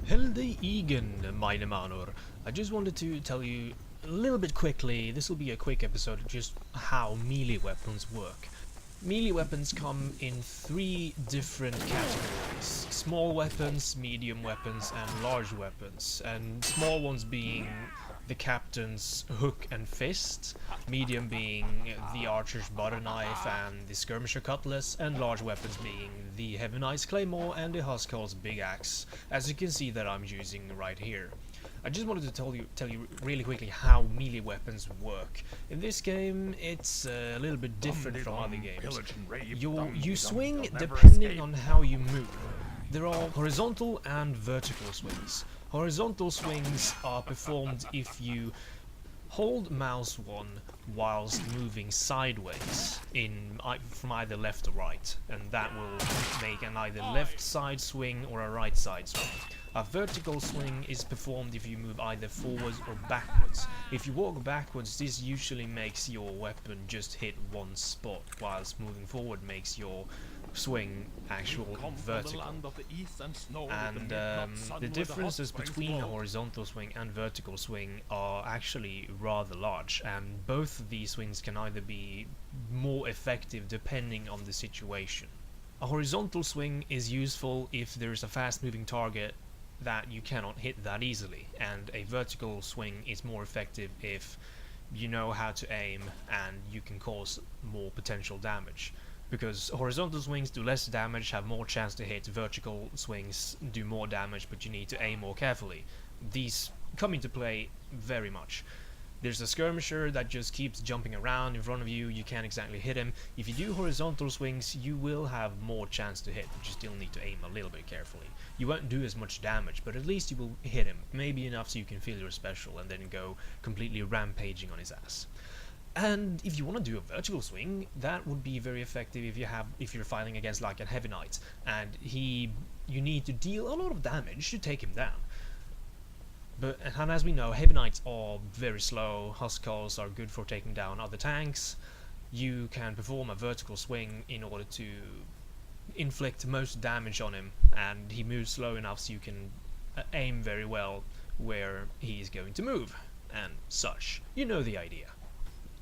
Helde Igen, meine Manor. I just wanted to tell you a little bit quickly, this will be a quick episode of just how melee weapons work. Melee weapons come in three different categories: small weapons, medium weapons and large weapons, and small ones being the captain's hook and fist, medium being the archer's butter knife and the skirmisher cutlass, and large weapons being the heavy knight's claymore and the huskarl's big axe, as you can see that I'm using right here. I just wanted to tell you really quickly how melee weapons work. In this game, it's a little bit different from other games. You swing depending on how you move. There are horizontal and vertical swings. Horizontal swings are performed if you hold mouse 1 whilst moving sideways from either left or right, and that will make an either left side swing or a right side swing. A vertical swing is performed if you move either forwards or backwards. If you walk backwards, this usually makes your weapon just hit one spot, whilst moving forward makes your swing actual vertical. And the differences between a horizontal swing and vertical swing are actually rather large, and both of these swings can either be more effective depending on the situation. A horizontal swing is useful if there is a fast moving target that you cannot hit that easily, and a vertical swing is more effective if you know how to aim and you can cause more potential damage. Because horizontal swings do less damage, have more chance to hit, vertical swings do more damage, but you need to aim more carefully. These come into play very much. There's a skirmisher that just keeps jumping around in front of you, you can't exactly hit him. If you do horizontal swings, you will have more chance to hit, but you still need to aim a little bit carefully. You won't do as much damage, but at least you will hit him, maybe enough so you can feel your special and then go completely rampaging on his ass. And if you want to do a vertical swing, that would be very effective if you're fighting against like a heavy knight, and you need to deal a lot of damage to take him down. And as we know, heavy knights are very slow, huskarls are good for taking down other tanks. You can perform a vertical swing in order to inflict most damage on him, and he moves slow enough so you can aim very well where he is going to move, and such. You know the idea.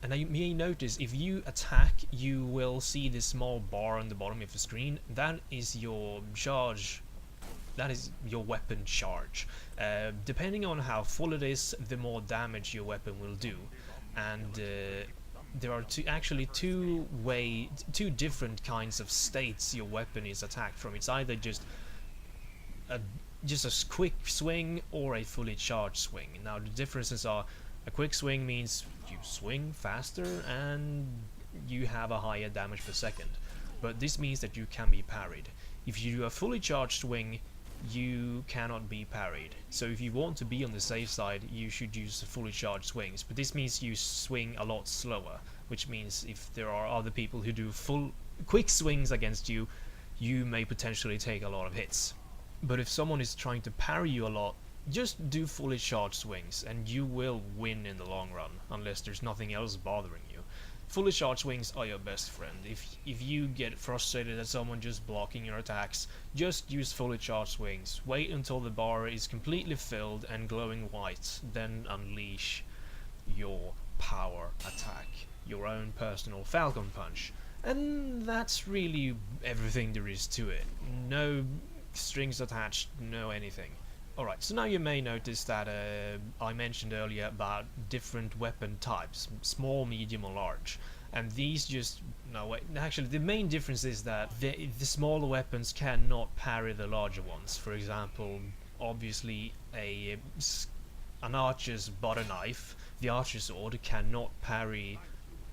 And you may notice if you attack, you will see this small bar on the bottom of the screen. That is your charge. That is your weapon charge. Depending on how full it is, the more damage your weapon will do. And there are two different kinds of states your weapon is attacked from. It's either just a quick swing or a fully charged swing. Now the differences are: a quick swing means you swing faster and you have a higher damage per second, but this means that you can be parried. If you do a fully charged swing, you cannot be parried. So if you want to be on the safe side, you should use fully charged swings, but this means you swing a lot slower, which means if there are other people who do quick swings against you, you may potentially take a lot of hits. But if someone is trying to parry you a lot, just do fully charged swings and you will win in the long run, unless there's nothing else bothering you. Fully charged swings are your best friend. If you get frustrated at someone just blocking your attacks, just use fully charged swings. Wait until the bar is completely filled and glowing white, then unleash your power attack, your own personal Falcon Punch. And that's really everything there is to it. No strings attached, no anything. Alright, so now you may notice that I mentioned earlier about different weapon types, small, medium or large, and these actually the main difference is that the smaller weapons cannot parry the larger ones. For example, obviously an archer's butter knife, the archer's sword, cannot parry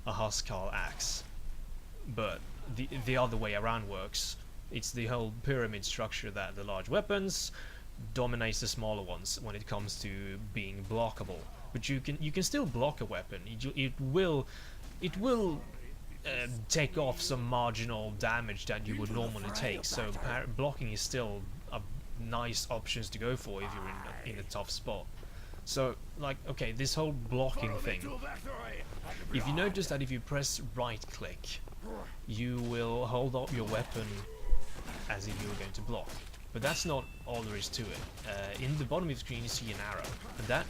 a huskarl axe, but the other way around works. It's the whole pyramid structure that the large weapons dominates the smaller ones when it comes to being blockable. But you can still block a weapon. It will take off some marginal damage that you would normally take. So blocking is still a nice option to go for if you're in a tough spot. So like, okay, this whole blocking thing. If you notice that if you press right click, you will hold up your weapon as if you were going to block. But that's not all there is to it. In the bottom of the screen you see an arrow, and that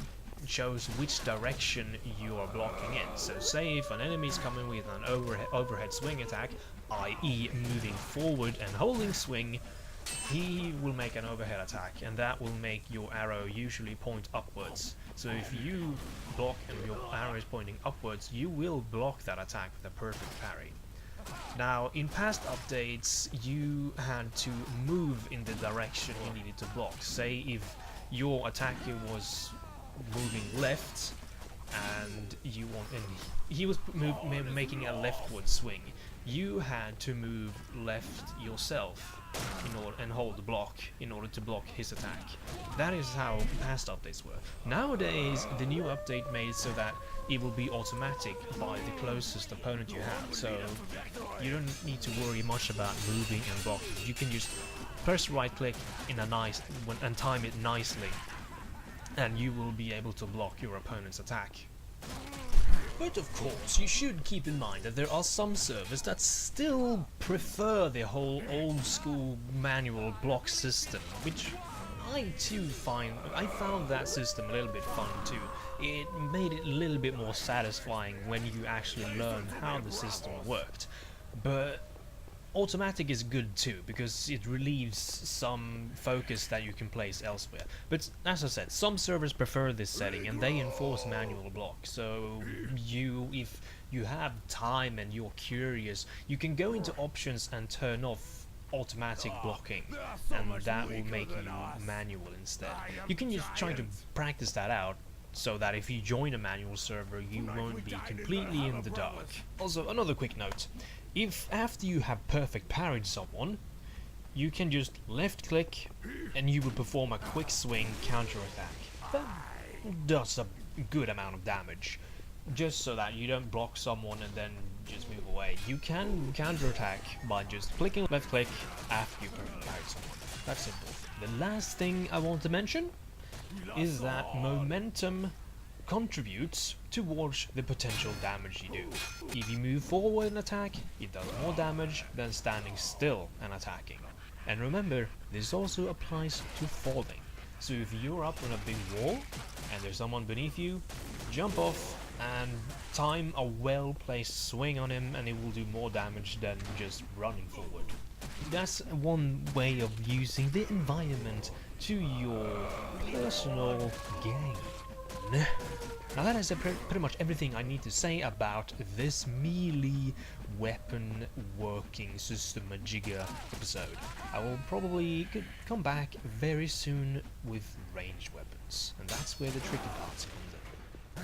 shows which direction you are blocking in. So say if an enemy is coming with an overhead swing attack, i.e. moving forward and holding swing, he will make an overhead attack, and that will make your arrow usually point upwards. So if you block and your arrow is pointing upwards, you will block that attack with a perfect parry. Now, in past updates, you had to move in the direction you needed to block. Say if your attacker was moving left, and he was making a leftward swing, you had to move left yourself and hold the block in order to block his attack. That is how past updates were. Nowadays, the new update made it so that it will be automatic by the closest opponent you have, so you don't need to worry much about moving and blocking. You can just press right click and time it nicely, and you will be able to block your opponent's attack. But of course, you should keep in mind that there are some servers that still prefer the whole old school manual block system, which I found that system a little bit fun too. It made it a little bit more satisfying when you actually learned how the system worked. But automatic is good too, because it relieves some focus that you can place elsewhere. But as I said, some servers prefer this setting and they enforce manual block. So if you have time and you're curious, you can go into options and turn off automatic blocking, and that will make you manual instead. You can just try to practice that out, so that if you join a manual server, you won't be completely in the dark. Also, another quick note. If after you have perfect parried someone, you can just left click and you will perform a quick swing counter attack. That does a good amount of damage, just so that you don't block someone and then just move away. You can counter attack by just clicking left click after you perfect parried someone. That's simple. The last thing I want to mention is that momentum contributes towards the potential damage you do. If you move forward and attack, it does more damage than standing still and attacking. And remember, this also applies to falling. So if you're up on a big wall and there's someone beneath you, jump off and time a well-placed swing on him, and it will do more damage than just running forward. That's one way of using the environment to your personal gain. Now that is pretty much everything I need to say about this melee weapon working system jigger episode. I will probably come back very soon with ranged weapons, and that's where the tricky parts comes in.